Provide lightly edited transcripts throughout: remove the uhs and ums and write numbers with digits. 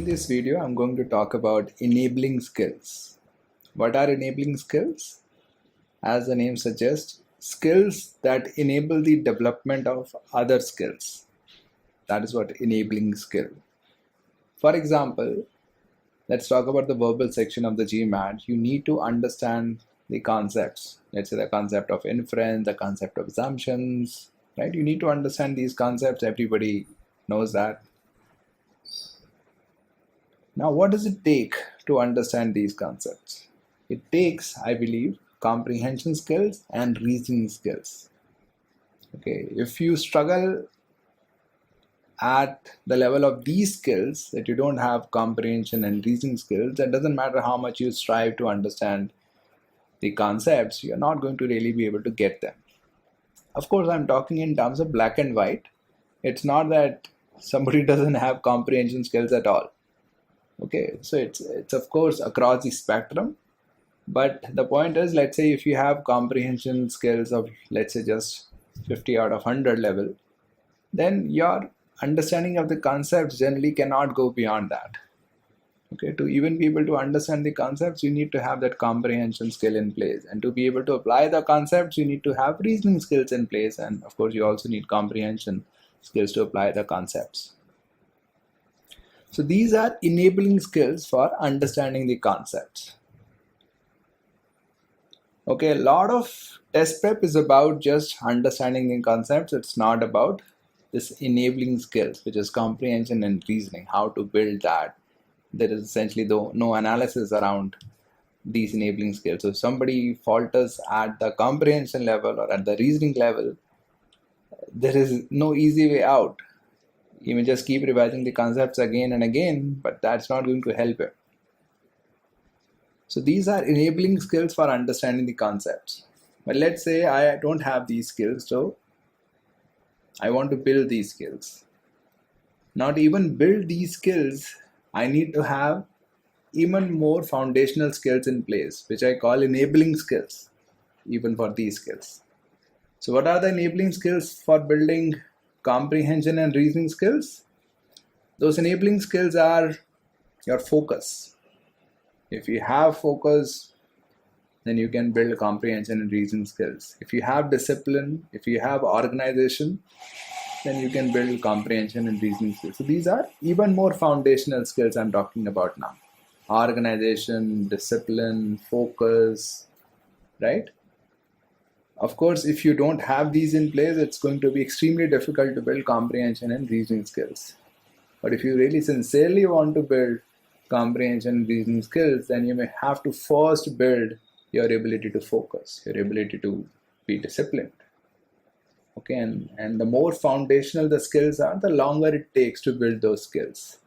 In this video, I'm going to talk about enabling skills. What are enabling skills? As the name suggests, skills that enable the development of other skills. That is what enabling skill. For example, let's talk about the verbal section of the GMAT. You need to understand the concepts. Let's say the concept of inference, the concept of assumptions, right? You need to understand these concepts. Everybody knows that. Now, what does it take to understand these concepts? It takes, I believe, comprehension skills and reasoning skills. Okay, if you struggle at the level of these skills, that you don't have comprehension and reasoning skills, it doesn't matter how much you strive to understand the concepts, you're not going to really be able to get them. Of course, I'm talking in terms of black and white. It's not that somebody doesn't have comprehension skills at all. Okay, so it's of course across the spectrum, but the point is, let's say if you have comprehension skills of, let's say, just 50 out of 100 level, then your understanding of the concepts generally cannot go beyond that. Okay, to even be able to understand the concepts, you need to have that comprehension skill in place, and to be able to apply the concepts, you need to have reasoning skills in place, and of course you also need comprehension skills to apply the concepts. So these are enabling skills for understanding the concepts. Okay, a lot of test prep is about just understanding the concepts. It's not about this enabling skills, which is comprehension and reasoning, how to build that. There is essentially no analysis around these enabling skills. So if somebody falters at the comprehension level or at the reasoning level, there is no easy way out. You may just keep revising the concepts again and again, but that's not going to help you. So these are enabling skills for understanding the concepts. But let's say I don't have these skills, so I want to build these skills. Now to even build these skills, I need to have even more foundational skills in place, which I call enabling skills, even for these skills. So what are the enabling skills for building comprehension and reasoning skills? Those enabling skills are your focus. If you have focus, then you can build comprehension and reasoning skills. If you have discipline, if you have organization, then you can build comprehension and reasoning skills. So these are even more foundational skills I'm talking about now. Organization, discipline, focus, right? Of course, if you don't have these in place, it's going to be extremely difficult to build comprehension and reasoning skills. But if you really sincerely want to build comprehension and reasoning skills, then you may have to first build your ability to focus, your ability to be disciplined. Okay, and the more foundational the skills are, the longer it takes to build those skills.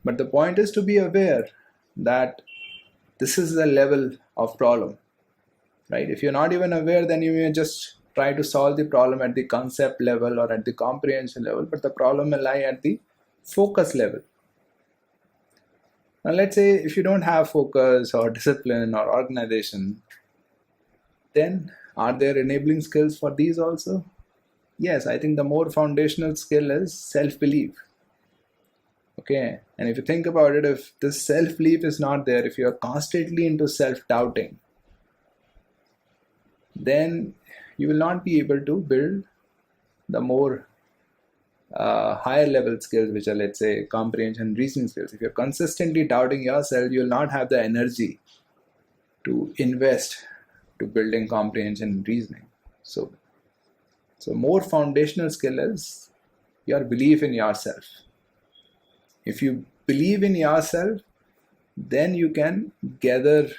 But the point is to be aware that this is the level of problem. Right? If you're not even aware, then you may just try to solve the problem at the concept level or at the comprehension level, but the problem may lie at the focus level. Now let's say if you don't have focus or discipline or organization, then are there enabling skills for these also? Yes, I think the more foundational skill is self-belief. Okay, and if you think about it, if this self-belief is not there, if you're constantly into self-doubting, then you will not be able to build the more higher level skills, which are, let's say, comprehension, reasoning skills. If you're consistently doubting yourself, you will not have the energy to invest to building comprehension and reasoning. So more foundational skill is your belief in yourself. If you believe in yourself, then you can gather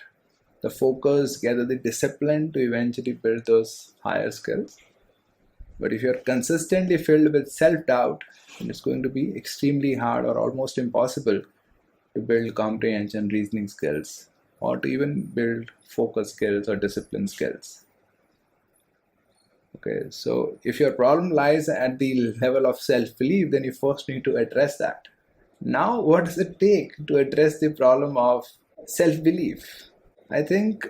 the focus, gather the discipline to eventually build those higher skills. But if you're consistently filled with self-doubt, then it's going to be extremely hard or almost impossible to build comprehension, reasoning skills, or to even build focus skills or discipline skills. Okay, so if your problem lies at the level of self-belief, then you first need to address that. Now, what does it take to address the problem of self-belief? I think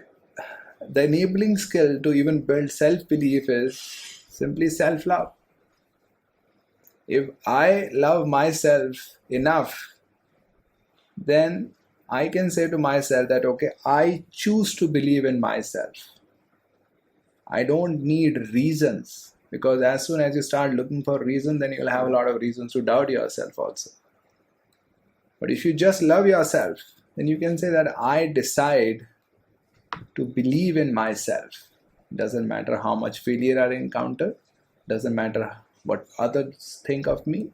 the enabling skill to even build self-belief is simply self-love. If I love myself enough then I can say to myself that, okay, I choose to believe in myself. I don't need reasons, because as soon as you start looking for reasons, then you'll have a lot of reasons to doubt yourself also. But if you just love yourself, then you can say that I decide to believe in myself. Doesn't matter how much failure I encounter, doesn't matter what others think of me.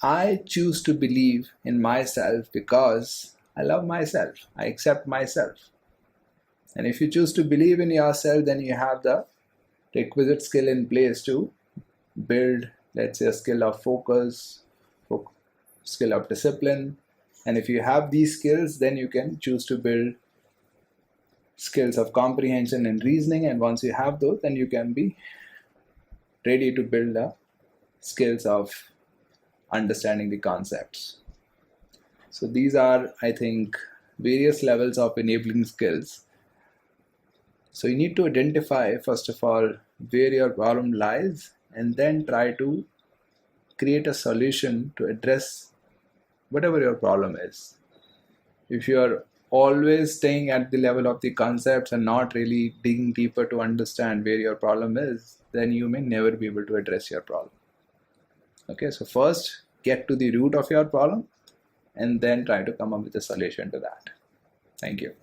I choose to believe in myself because I love myself. I accept myself. And if you choose to believe in yourself, then you have the requisite skill in place to build, let's say, a skill of focus, skill of discipline. And if you have these skills, then you can choose to build skills of comprehension and reasoning. And once you have those, then you can be ready to build the skills of understanding the concepts. So these are, I think, various levels of enabling skills. So you need to identify, first of all, where your problem lies, and then try to create a solution to address whatever your problem is. If you are always staying at the level of the concepts and not really digging deeper to understand where your problem is, then you may never be able to address your problem. Okay, so first get to the root of your problem and then try to come up with a solution to that. Thank you.